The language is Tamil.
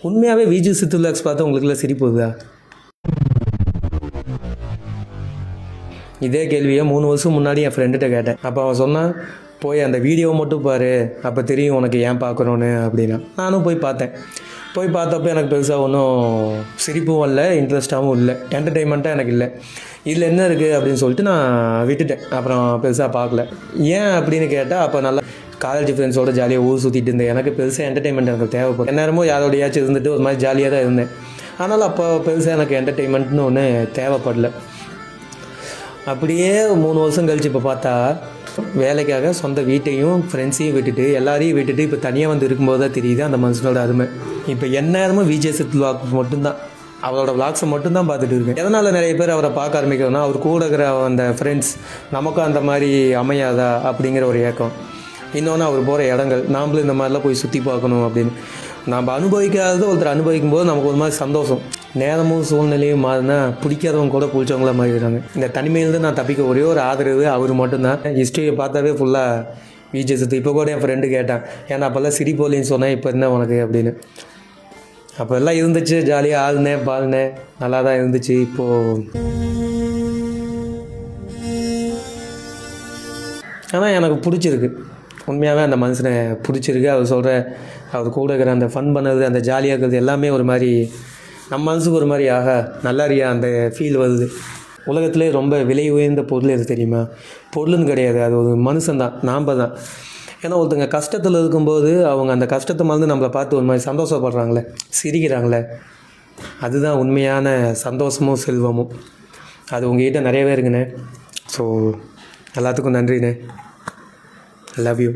உண்மையாகவே விஜய் சித்து விலாக்ஸ் பார்த்தா உங்களுக்குலாம் சிரிப்பு வருதா? இதே கேள்வியை 3 வருஷம் முன்னாடி என் ஃப்ரெண்டுகிட்ட கேட்டேன். அப்போ அவன் சொன்னான், போய் அந்த வீடியோவை மட்டும் பாரு, அப்போ தெரியும் உனக்கு ஏன் பார்க்குறோன்னு அப்படின்னா. நானும் போய் பார்த்தேன். போய் பார்த்தப்போ எனக்கு பெருசாக ஒன்றும் சிரிப்பும் இல்லை, இன்ட்ரெஸ்ட்டாகவும் இல்லை, என்டர்டெயின்மெண்ட்டாக எனக்கு இல்லை. இதில் என்ன இருக்குது அப்படின்னு சொல்லிட்டு நான் விட்டுட்டேன். அப்புறம் பெருசாக பார்க்கல. ஏன் அப்படின்னு கேட்டால், அப்போ நல்லா காலேஜ் ஃப்ரெண்ட்ஸோட ஜாலியாக ஊர் சுற்றிட்டு இருந்தேன். எனக்கு பெருசாக என்டர்டெயின்மெண்ட் எனக்கு தேவைப்படும். எந்நேரமும் யாரோடையாச்சும் இருந்துட்டு ஒரு மாதிரி ஜாலியாக தான் இருந்தேன். ஆனால் அப்போ பெருசாக எனக்கு என்டர்டெயின்மெண்ட்னு ஒன்று தேவைப்படல. அப்படியே 3 வருஷம் கழிச்சு இப்போ பார்த்தா வேலைக்காக சொந்த வீட்டையும் ஃப்ரெண்ட்ஸையும் விட்டுட்டு எல்லாரையும் விட்டுட்டு இப்போ தனியாக வந்து இருக்கும்போது தான் தெரியுது அந்த மனுஷனோட அருமை. இப்போ எந்நேரமும் விஜய் சித்து விலாக்ஸ் மட்டும்தான், அவரோட விலாக்ஸை மட்டும்தான் பார்த்துட்டு இருக்கேன். எதனால் நிறைய பேர் அவரை பார்க்க ஆரம்பிக்கிறோன்னா, அவர் கூட இருக்கிற அந்த ஃப்ரெண்ட்ஸ் நமக்கும் அந்த மாதிரி அமையாதா அப்படிங்கிற ஒரு ஏக்கம். இன்னொன்று அவர் போகிற இடங்கள், நாம்ளும் இந்த மாதிரிலாம் போய் சுற்றி பார்க்கணும் அப்படின்னு. நம்ம அனுபவிக்காதது ஒருத்தர் அனுபவிக்கும் போது நமக்கு ஒரு மாதிரி சந்தோஷம். நேரமும் சூழ்நிலையும் மாறினா பிடிக்காதவங்க கூட பிடிச்சவங்களாம் மாறிடுறாங்க. இந்த தனிமையிலேருந்து நான் தப்பிக்க ஒரே ஒரு ஆதரவு அவர் மட்டும்தான். ஹிஸ்ட்ரியை பார்த்தாவே ஃபுல்லாக விஜய் சித்து. இப்போ கூட என் ஃப்ரெண்டு கேட்டான், ஏன்னா அப்போல்லாம் சிரிப்போலின்னு சொன்னேன், இப்போ என்ன உனக்கு அப்படின்னு. அப்போ எல்லாம் இருந்துச்சு, ஜாலியாக ஆளுனேன் பால்னேன், நல்லா தான் இருந்துச்சு. இப்போது ஆனால் எனக்கு பிடிச்சிருக்கு, உண்மையாகவே அந்த மனுஷனை பிடிச்சிருக்கு. அவர் சொல்கிற அவர் கூட இருக்கிற அந்த ஃபன் பண்ணது, அந்த ஜாலியாக இருக்கிறது எல்லாமே ஒரு மாதிரி நம்ம மனசுக்கு ஒரு மாதிரி ஆகா நல்லாரியா அந்த ஃபீல் வருது. உலகத்திலே ரொம்ப விலை உயர்ந்த பொருள் எது தெரியுமா? பொருள்னு கிடையாது, அது ஒரு மனுஷன்தான், நாம் தான். ஏன்னா ஒருத்தங்க கஷ்டத்தில் இருக்கும்போது அவங்க அந்த கஷ்டத்தை மறந்து நம்மளை பார்த்து ஒரு மாதிரி சந்தோஷப்படுறாங்களே, சிரிக்கிறாங்களே, அதுதான் உண்மையான சந்தோஷமும் செல்வமும். அது உங்கள்கிட்ட நிறையவே இருக்குண்ணே. ஸோ எல்லாத்துக்கும் நன்றிண்ணே. I love you.